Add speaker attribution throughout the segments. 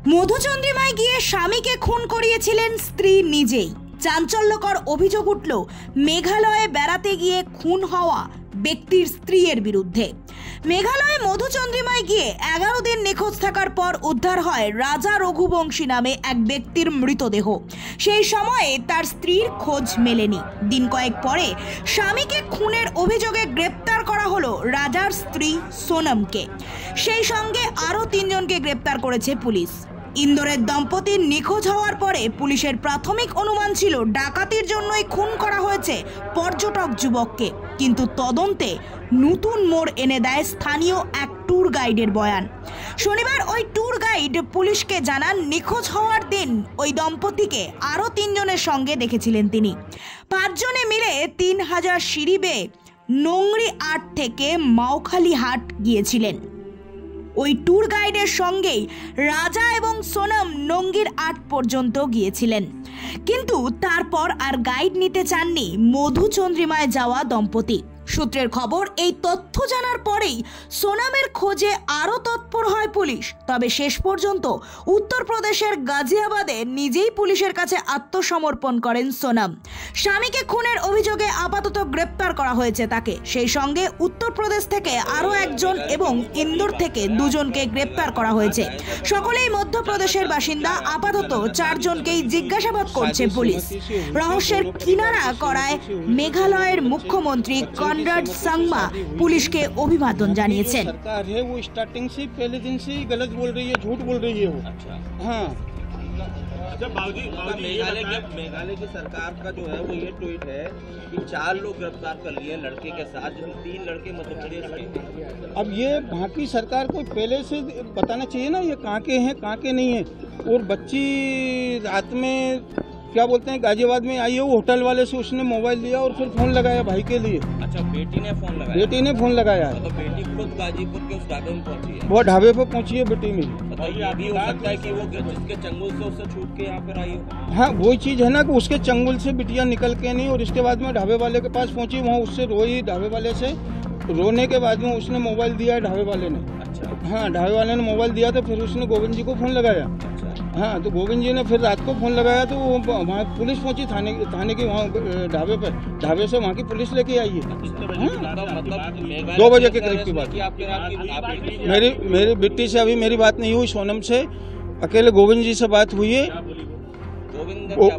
Speaker 1: মধুচন্দ্রিমায় গিয়ে স্বামীকে খুন করিয়েছিলেন স্ত্রী নিজেই। চাঞ্চল্যকর অভিযোগ উঠল মেঘালয়ে বেড়াতে গিয়ে খুন হওয়া ব্যক্তির স্ত্রীর বিরুদ্ধে। মেঘালয়ে মধুচন্দ্রিমায় গিয়ে 11 দিন নিখোঁজ থাকার পর উদ্ধার হয় রাজা রঘুবংশী নামে এক ব্যক্তির মৃতদেহ। সেই সময়ে তার স্ত্রীর খোঁজ মেলেনি। দিন কয়েক পরে স্বামীকে খুনের অভিযোগে গ্রেপ্তার করা হলো রাজার স্ত্রী সোনমকে। সেই সঙ্গে আরও 3 জনকে গ্রেপ্তার করেছে পুলিশ। ইন্দোরের দম্পতির নিখোঁজ হওয়ার পরে পুলিশের প্রাথমিক অনুমান ছিল ডাকাতির জন্যই খুন করা হয়েছে পর্যটক যুবককে, কিন্তু তদন্তে নতুন মোড় এনে দেয় স্থানীয় এক ট্যুর গাইডের বয়ান। শনিবার ওই ট্যুর গাইড পুলিশকে জানান নিখোঁজ হওয়ার দিন ওই দম্পতিকে আরও 3 জনের সঙ্গে দেখেছিলেন তিনি। 5 জনে মিলে 3000 সিঁড়ি বেয়ে নোংরি আট থেকে মাওখালি হাট গিয়েছিলেন। ওই ট্যুর গাইডের সঙ্গেই রাজা এবং সোনম নোঙ্গির আট পর্যন্ত গিয়েছিলেন, কিন্তু তারপর আর গাইড নিতে চাননি মধুচন্দ্রিমায় যাওয়া দম্পতি। সূত্রের খবর, এই তথ্য জানার পরেই সোনমের খোঁজে আরও তৎপর হয় পুলিশ। তবে শেষ পর্যন্ত উত্তরপ্রদেশের গাজিয়াবাদে নিজেই পুলিশের কাছে আত্মসমর্পণ করেন সোনম। স্বামীকে খুনের অভিযোগে আপাতত গ্রেপ্তার করা হয়েছে তাকে। সেই সঙ্গে উত্তরপ্রদেশ থেকে আরও 1 জন এবং ইন্দোর থেকে 2 জনকে গ্রেপ্তার করা হয়েছে। সকলেই মধ্যপ্রদেশের বাসিন্দা। আপাতত 4 জনকেই জিজ্ঞাসাবাদ করছে পুলিশ। রহস্যের কিনারা করায় মেঘালয়ের মুখ্যমন্ত্রী কনরাড संगमा पुलिस के अभिवादन जानिয়েছেন।
Speaker 2: सरकार है वो स्टार्टिंग से पहले दिन से ही गलत बोल रही है, झूठ बोल रही है वो। अच्छा हाँ,
Speaker 3: मेघालय की सरकार का जो है वो ये ट्वीट है कि 4 लोग गिरफ्तार कर लिए लड़के के साथ, जिसमें 3 लड़के मध्य प्रदेश के।
Speaker 2: अब ये वहाँ की सरकार को पहले से बताना चाहिए ना ये कहाँ के हैं कहाँ के नहीं है। और बच्ची रात में क्या बोलते हैं गाजियाबाद में आई है, वो होटल वाले से उसने मोबाइल लिया और फिर फोन लगाया भाई के लिए।
Speaker 3: अच्छा, बेटी ने फोन लगाया?
Speaker 2: बेटी ने फोन लगाया है।
Speaker 3: तो बेटी खुद गाजीपुर के उस ढाबे में पहुंची है?
Speaker 2: वो ढाबे पे पहुंची है बेटी मेरी।
Speaker 3: तो ये भी हो सकता है कि वो जिसके चंगुल से उससे छूट के यहाँ पर आई हो।
Speaker 2: हाँ, वही चीज है ना कि उसके चंगुल से बिटिया निकल के नहीं, और इसके बाद में ढाबे वाले के पास पहुंची, वहाँ उससे रोई ढाबे वाले से। रोने के बाद में उसने मोबाइल दिया है ढाबे वाले ने।
Speaker 3: अच्छा
Speaker 2: हाँ, ढाबे वाले ने मोबाइल दिया तो फिर उसने गोविंद जी को फोन लगाया। हाँ, तो गोविंद जी ने फिर रात को फोन लगाया तो वहाँ पुलिस पहुंची थाने की, वहाँ ढाबे पे, ढाबे से वहाँ की पुलिस लेके आई है। 2 बजे के करीब की बात। मेरी बेटी से अभी मेरी बात नहीं हुई, सोनम से अकेले गोविंद जी से बात हुई है।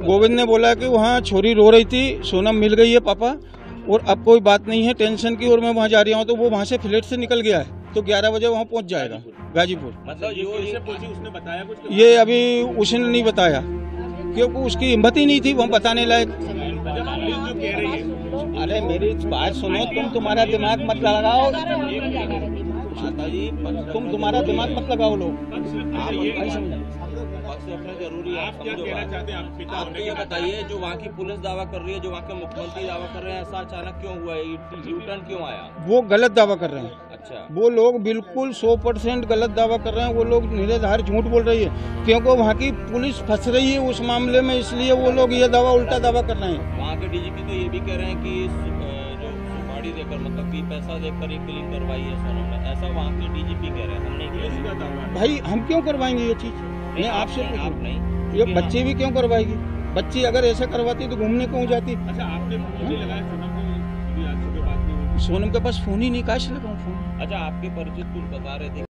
Speaker 2: गोविंद ने बोला कि वहाँ छोरी रो रही थी, सोनम मिल गई है पापा, और अब कोई बात नहीं है टेंशन की, और मैं वहाँ जा रहा हूँ। तो वो वहाँ से फ्लैट से निकल गया है, तो 11 बजे वहाँ पहुँच जाएगा गाजीपुर।
Speaker 3: मतलब उसने बताया कुछ?
Speaker 2: ये अभी उसने नहीं बताया क्योंकि उसकी हिम्मत ही नहीं थी वो बताने लायक। अरे मेरी बात सुनो, तुम्हारा दिमाग मत लगाओ, तुम तुम्हारा दिमाग मत लगाओ लोग।
Speaker 3: जरूरी है। आप क्या कहना चाहते हैं? आप ये बताइए, जो वहाँ की पुलिस दावा कर रही है, जो वहाँ के मुख्यमंत्री दावा कर रहे हैं, ऐसा अचानक क्यों हुआ है? यू टर्न क्यों आया?
Speaker 2: वो गलत दावा कर रहे हैं।
Speaker 3: अच्छा,
Speaker 2: वो लोग बिल्कुल 100% गलत दावा कर रहे हैं। वो लोग निराधार झूठ बोल रही है, क्योंकि वहाँ की पुलिस फंस रही है उस मामले में, इसलिए वो लोग ये दावा उल्टा दावा कर रहे हैं।
Speaker 3: वहाँ के डीजीपी तो ये भी कह रहे हैं कि जो सुपारी देकर, मतलब कि पैसा देकर ये क्लीन करवाई है सोनम ने, ऐसा वहाँ के डीजीपी कह रहे हैं। हमने किया
Speaker 2: भाई, हम क्यों करवाएंगे ये चीज? मैं आपसे
Speaker 3: आप नहीं,
Speaker 2: ये बच्ची भी क्यों करवाएगी? बच्ची अगर ऐसा करवाती तो घूमने क्यों जाती?
Speaker 4: अच्छा, आपने फोन लगाया सोनम को? अभी आज सुबह बात नहीं हुई?
Speaker 2: सोनम के पास फोन ही नहीं, काश लगाऊं फोन।
Speaker 3: अच्छा, आपके परिचित कुछ बता रहे थे